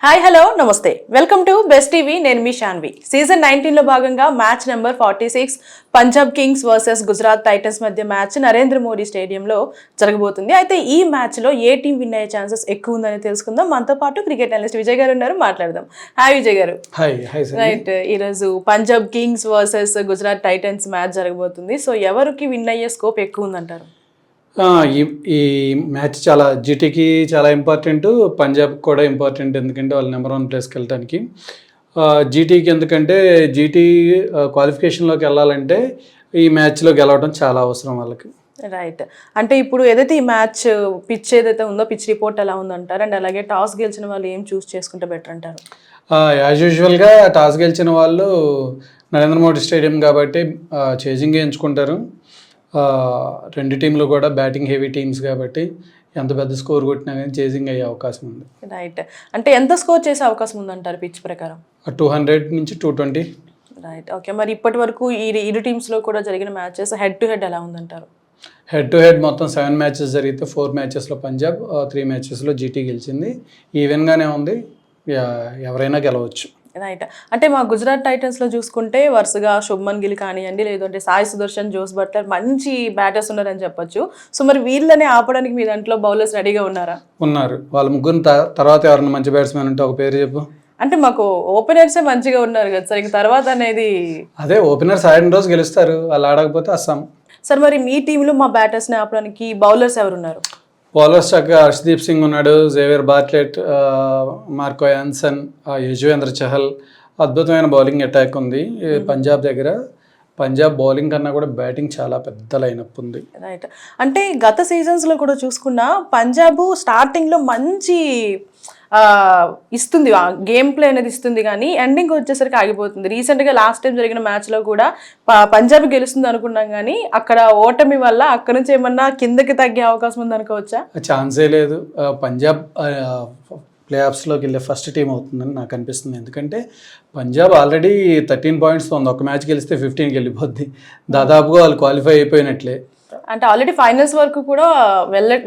Hi hello నమస్తే welcome to best TV. నేను మీ Shanvi. Season 19లో భాగంగా match number 46 Punjab Kings versus Gujarat Titans మధ్య మ్యాచ్ నరేంద్ర మోడీ స్టేడియంలో జరగబోతుంది. అయితే ఈ మ్యాచ్లో ఏ టీం విన్ అయ్యే ఛాన్సెస్ ఎక్కువ ఉందని తెలుసుకుందాం. మనతో పాటు క్రికెట్ అనలిస్ట్ విజయ్ గారు ఉన్నారు, మాట్లాడదాం. హాయ్ విజయ్ గారు. రైట్, ఈరోజు Punjab Kings versus Gujarat Titans match జరగబోతుంది. సో ఎవరికి విన్ అయ్యే స్కోప్ ఎక్కువ ఉందంటారు? ఈ మ్యాచ్ చాలా జీటీకి చాలా ఇంపార్టెంట్, పంజాబ్ కూడా ఇంపార్టెంట్. ఎందుకంటే వాళ్ళు నెంబర్ 1 ప్లేస్కి వెళ్ళడానికి. జీటీకి ఎందుకంటే జీటీ క్వాలిఫికేషన్లోకి వెళ్ళాలంటే ఈ మ్యాచ్లో గెలవడం చాలా అవసరం వాళ్ళకి. రైట్, అంటే ఇప్పుడు ఏదైతే ఈ మ్యాచ్ పిచ్ ఏదైతే ఉందో పిచ్ రిపోర్ట్ ఎలా ఉందంటారు, అండ్ అలాగే టాస్ గెలిచిన వాళ్ళు ఏం చూస్ చేసుకుంటే బెటర్ అంటారు? యాజ్ యూజువల్గా టాస్ గెలిచిన వాళ్ళు నరేంద్ర మోడీ స్టేడియం కాబట్టి చేజింగ్ ఎంచుకుంటారు. రెండు టీంలు కూడా బ్యాటింగ్ హెవీ టీమ్స్ కాబట్టి ఎంత పెద్ద స్కోర్ కొట్టినా కానీ చేజింగ్ అయ్యే అవకాశం ఉంది. రైట్, అంటే ఎంత స్కోర్ చేసే అవకాశం ఉందంటారు పిచ్ ప్రకారం? 200 నుంచి 220. Right, okay. మరి ఇప్పటి వరకు ఇరు టీమ్స్లో కూడా జరిగిన మ్యాచెస్ హెడ్ టు హెడ్ ఎలా ఉందంటారు? హెడ్ టు హెడ్ మొత్తం 7 మ్యాచెస్ జరిగితే 4 మ్యాచెస్లో పంజాబ్, 3 మ్యాచెస్లో జీటీ గెలిచింది. ఈవెన్గానే ఉంది, ఎవరైనా గెలవచ్చు. రైట్, అంటే మా గుజరాత్ టైటన్స్లో చూసుకుంటే వరుసగా శుభ్మన్ గిల్ కానివ్వండి, లేదంటే సాయి సుదర్శన్, జోస్ బట్లర్ మంచి బ్యాటర్స్ ఉన్నారని చెప్పొచ్చు. సో మరి వీళ్ళని ఆపడానికి మీ దాంట్లో బౌలర్స్ రెడీగా ఉన్నారా? ఉన్నారు. వాళ్ళ ముగ్గురు తర్వాత ఎవరైనా మంచి బ్యాట్స్మెన్ ఉంటే ఒక పేరు చెప్పు. అంటే మాకు ఓపెనర్సే మంచిగా ఉన్నారు కదా సార్, ఇక తర్వాత అనేది అదే ఓపెనర్స్ ఆడిన రోజు గెలుస్తారు, వాళ్ళు ఆడకపోతే అస్సాం. సార్ మరి మీ టీంలో మా బ్యాటర్స్ని ఆపడానికి బౌలర్స్ ఎవరున్నారు? బౌలర్స్ చక్కగా హర్షదీప్ సింగ్ ఉన్నాడు, Xavier Bartlett, Marco Jansen, Yuzvendra Chahal. అద్భుతమైన బౌలింగ్ అటాక్ ఉంది పంజాబ్ దగ్గర. పంజాబ్ బౌలింగ్ కన్నా కూడా బ్యాటింగ్ చాలా పెద్ద లైనప్ ఉంది. రైట్, అంటే గత సీజన్స్లో కూడా చూసుకున్నా పంజాబ్ స్టార్టింగ్లో మంచి ఇస్తుంది, గేమ్ ప్లే అనేది ఇస్తుంది, కానీ ఎండింగ్ వచ్చేసరికి ఆగిపోతుంది. రీసెంట్గా లాస్ట్ టైం జరిగిన మ్యాచ్లో కూడా పంజాబ్ గెలుస్తుంది అనుకున్నాం, కానీ అక్కడ ఓటమి వల్ల అక్కడ నుంచి ఏమన్నా కిందకి తగ్గే అవకాశం ఉంది అనుకోవచ్చా? ఛాన్సే లేదు. పంజాబ్ ప్లే ఆఫ్స్లోకి వెళ్ళే ఫస్ట్ టీం అవుతుందని నాకు అనిపిస్తుంది. ఎందుకంటే పంజాబ్ ఆల్రెడీ 13 పాయింట్స్తో ఉంది. ఒక మ్యాచ్ గెలిస్తే 15కి వెళ్ళిపోద్ది. దాదాపుగా వాళ్ళు క్వాలిఫై అయిపోయినట్లే. అంటే ఆల్రెడీ ఫైనల్స్ వరకు కూడా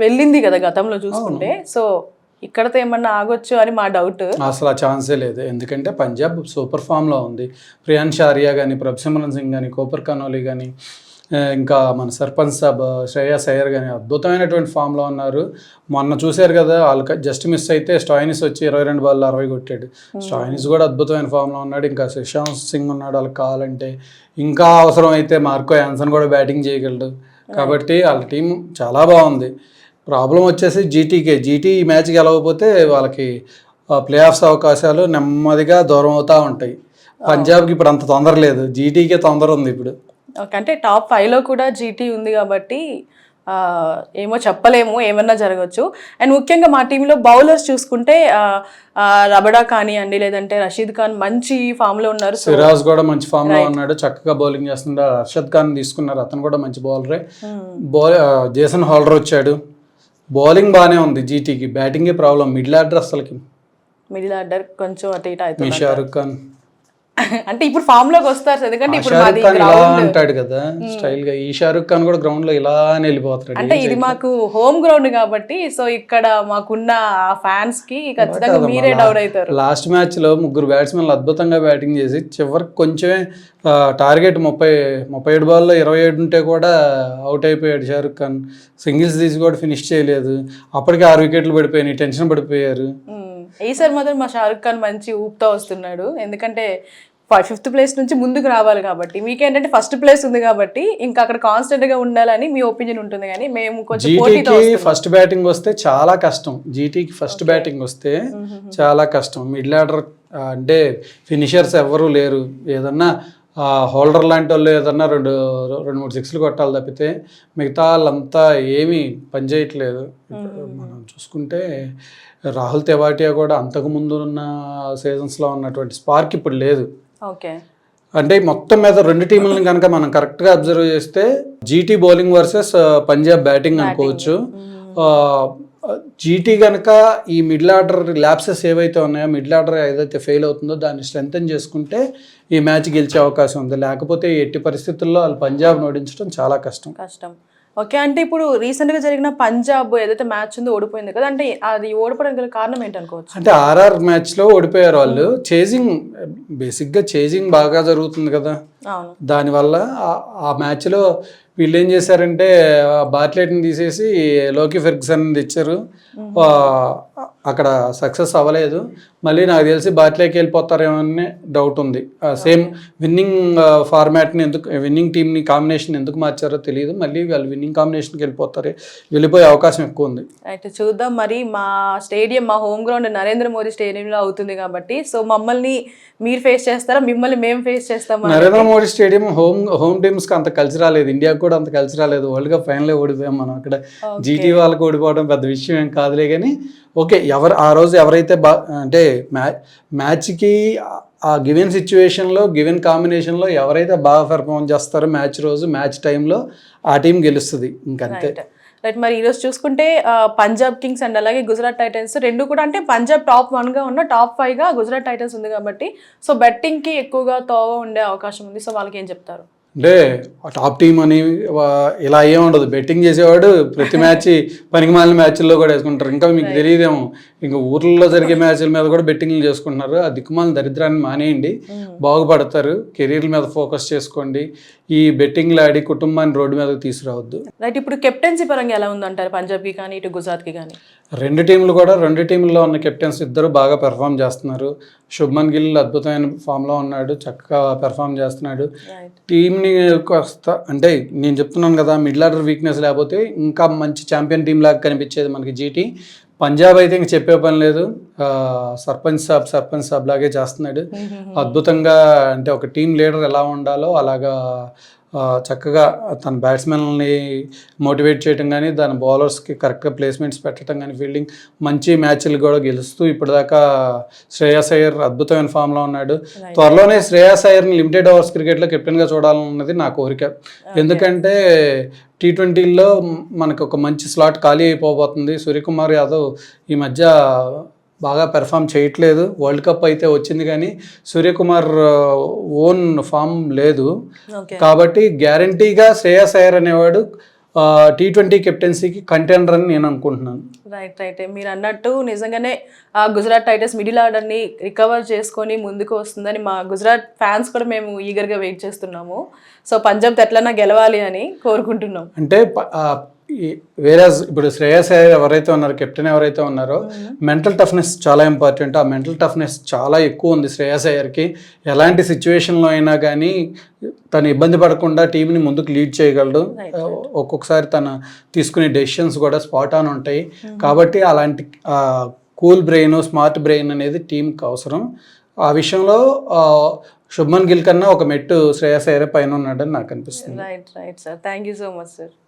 వెళ్ళింది కదా గతంలో చూసుకుంటే. సో ఇక్కడతో ఏమన్నా ఆగొచ్చు అని మా డౌట్. అసలు ఆ ఛాన్సే లేదు. ఎందుకంటే పంజాబ్ సూపర్ ఫామ్లో ఉంది. ప్రియాన్ షారియా కానీ, ప్రభసిమరన్ సింగ్ కానీ, కోపర్ కనోలీ కానీ, ఇంకా మన సర్పంచ్ సాబ్ శ్రేయస్ అయ్యర్ కానీ అద్భుతమైనటువంటి ఫామ్లో ఉన్నారు. మొన్న చూశారు కదా, వాళ్ళకి జస్ట్ మిస్ అయితే స్టాయినిస్ వచ్చి 22 బాల్లో 60 కొట్టాడు. స్టాయినిస్ కూడా అద్భుతమైన ఫామ్లో ఉన్నాడు. ఇంకా సుశాంత్ సింగ్ ఉన్నాడు. వాళ్ళకి కావాలంటే ఇంకా అవసరం అయితే మార్కో యాన్సన్ కూడా బ్యాటింగ్ చేయగలడు. కాబట్టి వాళ్ళ టీం చాలా బాగుంది. ప్రాబ్లం వచ్చేసి జీటీ ఈ మ్యాచ్ గెలవకపోతే వాళ్ళకి ప్లే ఆఫ్స్ అవకాశాలు నెమ్మదిగా దూరం అవుతూ ఉంటాయి. పంజాబ్కి ఇప్పుడు అంత తొందర లేదు, జీటీకే తొందర ఉంది ఇప్పుడు. ఓకే, అంటే టాప్ 5లో కూడా జీటీ ఉంది కాబట్టి ఏమో చెప్పలేము, ఏమన్నా జరగచ్చు. అండ్ ముఖ్యంగా మా టీంలో బౌలర్స్ చూసుకుంటే రబడా కానివ్వండి, లేదంటే రషీద్ ఖాన్ మంచి ఫామ్లో ఉన్నారు. సిరాజ్ కూడా మంచి ఫామ్లో ఉన్నాడు, చక్కగా బౌలింగ్ చేస్తున్నాడు. హర్షద్ ఖాన్ తీసుకున్నారు, అతను కూడా మంచి బౌలరే. జేసన్ హోల్డర్ వచ్చాడు. బౌలింగ్ బాగానే ఉంది జీటీకి, బ్యాటింగే ప్రాబ్లం. మిడిల్ ఆర్డర్ అసలుకి మిడిల్ ఆర్డర్ కొంచెం అటు ఇటు అవుతుంది. షారుఖ్ ఖాన్ అంటే ఇప్పుడు ఫామ్ లోకి వస్తారు, ఎందుకంటే ఇప్పుడు అంటాడు కదా స్టైల్ గా. ఈ షారుఖ్ ఖాన్ కూడా గ్రౌండ్ లో ఇలా వెళ్ళిపోతాడు. అంటే ఇది మాకు హోమ్ గ్రౌండ్ కాబట్టి, సో ఇక్కడ మాకున్న ఫ్యాన్స్ కి ఖచ్చితంగా మీరే డౌట్ అవుతారు. లాస్ట్ మ్యాచ్ లో 3 బ్యాట్స్మెన్లు అద్భుతంగా బ్యాటింగ్ చేసి చివరికి కొంచెమే టార్గెట్ 37 బాల్లో 27 ఉంటే కూడా అవుట్ అయిపోయాడు షారుఖ్ ఖాన్. సింగిల్స్ తీసి కూడా ఫినిష్ చేయలేదు. అప్పటికే 6 వికెట్లు పడిపోయినాయి, టెన్షన్ పడిపోయారు. ఈసారి మాత్రం మా షారుఖ్ ఖాన్ మంచి ఊపుతో వస్తున్నాడు, ఎందుకంటే 5th ప్లేస్ నుంచి ముందుకు రావాలి కాబట్టి. మీకేంటంటే ఫస్ట్ ప్లేస్ ఉంది కాబట్టి ఇంకా అక్కడ కాన్స్టెంట్ గా ఉండాలని మీ ఒపీనియన్ ఉంటుంది, కానీ మేము కొంచెం ఫస్ట్ బ్యాటింగ్ వస్తే చాలా కష్టం. జీటీకి ఫస్ట్ బ్యాటింగ్ వస్తే చాలా కష్టం. మిడిల్ ఆర్డర్ అంటే ఫినిషర్స్ ఎవరు లేరు. ఏదన్నా హోల్డర్ లాంటి వాళ్ళు ఏదన్నా 2-3 సిక్స్లు కొట్టాలి తప్పితే మిగతా వాళ్ళంతా ఏమీ పనిచేయట్లేదు. మనం చూసుకుంటే రాహుల్ తెవాటియా కూడా అంతకుముందు ఉన్న సీజన్స్లో ఉన్నటువంటి స్పార్క్ ఇప్పుడు లేదు. ఓకే, అంటే మొత్తం మీద రెండు టీములను కనుక మనం కరెక్ట్గా అబ్జర్వ్ చేస్తే GT bowling versus Punjab batting అనుకోవచ్చు. జీటీ కనుక ఈ మిడిల్ ఆర్డర్ ల్యాప్సెస్ ఏవైతే ఉన్నాయో, మిడిల్ ఆర్డర్ ఏదైతే ఫెయిల్ అవుతుందో దాన్ని స్ట్రెంథెన్ చేసుకుంటే ఈ మ్యాచ్ గెలిచే అవకాశం ఉంది. లేకపోతే ఎట్టి పరిస్థితుల్లో వాళ్ళు పంజాబ్ ఓడించడం చాలా కష్టం. ఓకే. అంటే ఇప్పుడు రీసెంట్‌గా జరిగిన పంజాబ్ ఏదైతే మ్యాచ్ ఉందో ఓడిపోయింది కదా! అంటే అది ఓడిపోవడానికి గల కారణం ఏంటనుకోవచ్చు? అంటే ఆర్ఆర్ మ్యాచ్లో ఓడిపోయారు వాళ్ళు. చేజింగ్ బేసిక్గా చేజింగ్ బాగా జరుగుతుంది కదా, అవును. దానివల్ల ఆ మ్యాచ్లో వీళ్ళు ఏం చేశారంటే బాట్లెట్ని తీసేసి లోకి ఫెర్గ్సన్ తెచ్చారు. ఆ, అక్కడ సక్సెస్ అవ్వలేదు. మళ్ళీ నాకు తెలిసి బాట్లేకి వెళ్ళిపోతారేమో అని డౌట్ ఉంది. సేమ్ విన్నింగ్ ఫార్మాట్ని ఎందుకు, విన్నింగ్ టీమ్ని కాంబినేషన్ ఎందుకు మార్చారో తెలియదు. మళ్ళీ వాళ్ళు విన్నింగ్ కాంబినేషన్కి వెళ్ళిపోయే అవకాశం ఎక్కువ ఉంది. అయితే చూద్దాం మరి. మా స్టేడియం, మా హోమ్ గ్రౌండ్ నరేంద్ర మోదీ స్టేడియంలో అవుతుంది కాబట్టి, సో మమ్మల్ని మీరు ఫేస్ చేస్తారా? మిమ్మల్ని మేము ఫేస్ చేస్తామా? నరేంద్ర మోడీ స్టేడియం హోమ్ టీమ్స్కి అంత కలిసి రాలేదు, ఇండియాకి కూడా అంత కలిసి రాలేదు. వరల్డ్ కప్ ఫైనల్లో ఓడిపోయాం మనం. అక్కడ జీటీ వాళ్ళకి ఓడిపోవడం పెద్ద విషయం ఏం కాదులే. కానీ ఓకే, ఆ రోజు ఎవరైతే అంటే మ్యాచ్కి ఆ గివెన్ సిచ్యువేషన్లో, గివెన్ కాంబినేషన్లో ఎవరైతే బాగా పెర్ఫార్మ్ చేస్తారో మ్యాచ్ రోజు, మ్యాచ్ టైంలో ఆ టీం గెలుస్తుంది, ఇంకంతే. రైట్. మరి ఈరోజు చూసుకుంటే పంజాబ్ కింగ్స్ అండ్ అలాగే గుజరాత్ టైటన్స్ రెండు కూడా, అంటే పంజాబ్ టాప్ 1గా ఉన్న టాప్ 5గా గుజరాత్ టైటన్స్ ఉంది కాబట్టి, సో బెట్టింగ్కి ఎక్కువగా తోవ ఉండే అవకాశం ఉంది. సో వాళ్ళకి ఏం చెప్తారు? అంటే టాప్ టీమ్ అని ఇలా ఏముండదు. బెట్టింగ్ చేసేవాడు ప్రతి మ్యాచ్ పనికిమాలిన మ్యాచ్ల్లో కూడా వేసుకుంటారు. ఇంకా మీకు తెలియదేమో, ఇంకా ఊర్లలో జరిగే మ్యాచ్ల మీద కూడా బెట్టింగ్లు చేసుకుంటున్నారు. ఆ దిక్కుమాలిన దరిద్రాన్ని మానేయండి, బాగుపడతారు. కెరీర్ మీద ఫోకస్ చేసుకోండి. ఈ బెట్టింగ్లు ఆడి కుటుంబాన్ని రోడ్డు మీదకి తీసుకురావద్దు. రైట్. ఇప్పుడు కెప్టెన్సీ పరంగా ఎలా ఉందంటారు పంజాబ్కి కానీ ఇటు గుజరాత్కి కానీ? రెండు టీంల్లో ఉన్న కెప్టెన్స్ ఇద్దరు బాగా పెర్ఫామ్ చేస్తున్నారు. శుభ్మన్ గిల్ అద్భుతమైన ఫామ్లో ఉన్నాడు, చక్కగా పెర్ఫామ్ చేస్తున్నాడు. టీంని కాస్త, అంటే నేను చెప్తున్నాను కదా, మిడిల్ ఆర్డర్ వీక్నెస్ లేకపోతే ఇంకా మంచి ఛాంపియన్ టీం లాగా కనిపించేది మనకి జీటీ. పంజాబ్ అయితే ఇంక చెప్పే పని లేదు. సర్పంచ్ సాబ్ లాగే చేస్తున్నాడు అద్భుతంగా. అంటే ఒక టీం లీడర్ ఎలా ఉండాలో అలాగా చక్కగా తన బ్యాట్స్మెన్ని మోటివేట్ చేయడం కానీ, దాని బౌలర్స్కి కరెక్ట్గా ప్లేస్మెంట్స్ పెట్టడం కానీ, ఫీల్డింగ్ మంచి మ్యాచ్లు కూడా గెలుస్తూ ఇప్పటిదాకా శ్రేయాస్ అయ్యర్ అద్భుతమైన ఫామ్లో ఉన్నాడు. త్వరలోనే శ్రేయాస్ అయ్యర్ని లిమిటెడ్ ఓవర్స్ క్రికెట్లో కెప్టెన్గా చూడాలన్నది నా కోరిక. ఎందుకంటే T20లో మనకు ఒక మంచి స్లాట్ ఖాళీ అయిపోబోతుంది. సూర్యకుమార్ యాదవ్ ఈ మధ్య బాగా పెర్ఫామ్ చేయట్లేదు. వరల్డ్ కప్ అయితే వచ్చింది కానీ సూర్యకుమార్ ఓన్ ఫామ్ లేదు. కాబట్టి గ్యారంటీగా శ్రేయాస్ అయ్యర్ అనేవాడు T20 కెప్టెన్సీకి కంటెండర్ అని నేను అనుకుంటున్నాను. రైట్. మీరు అన్నట్టు నిజంగానే గుజరాత్ టైటన్స్ మిడిల్ ఆర్డర్ని రికవర్ చేసుకొని ముందుకు వస్తుందని మా గుజరాత్ ఫ్యాన్స్ కూడా మేము ఈగర్గా వెయిట్ చేస్తున్నాము. సో పంజాబ్ ఎట్లన్నా గెలవాలి అని కోరుకుంటున్నాం. అంటే వేరే ఇప్పుడు శ్రేయాస్ అయ్యర్ ఎవరైతే ఉన్నారో, కెప్టెన్ ఎవరైతే ఉన్నారో, మెంటల్ టఫ్నెస్ చాలా ఇంపార్టెంట్. ఆ మెంటల్ టఫ్నెస్ చాలా ఎక్కువ ఉంది శ్రేయాస్ అయ్యర్కి. ఎలాంటి సిచ్యువేషన్లో అయినా కానీ తను ఇబ్బంది పడకుండా టీంని ముందుకు లీడ్ చేయగలడు. ఒక్కొక్కసారి తను తీసుకునే డెసిషన్స్ కూడా స్పాట్ ఆన్ ఉంటాయి. కాబట్టి అలాంటి కూల్ బ్రెయిన్, స్మార్ట్ బ్రెయిన్ అనేది టీంకి అవసరం. ఆ విషయంలో శుభ్మన్ గిల్ కన్నా ఒక మెట్టు శ్రేయాస్ అయ్యర్ పైన ఉన్నాడని నాకు అనిపిస్తుంది. Right sir. Thank you so much sir.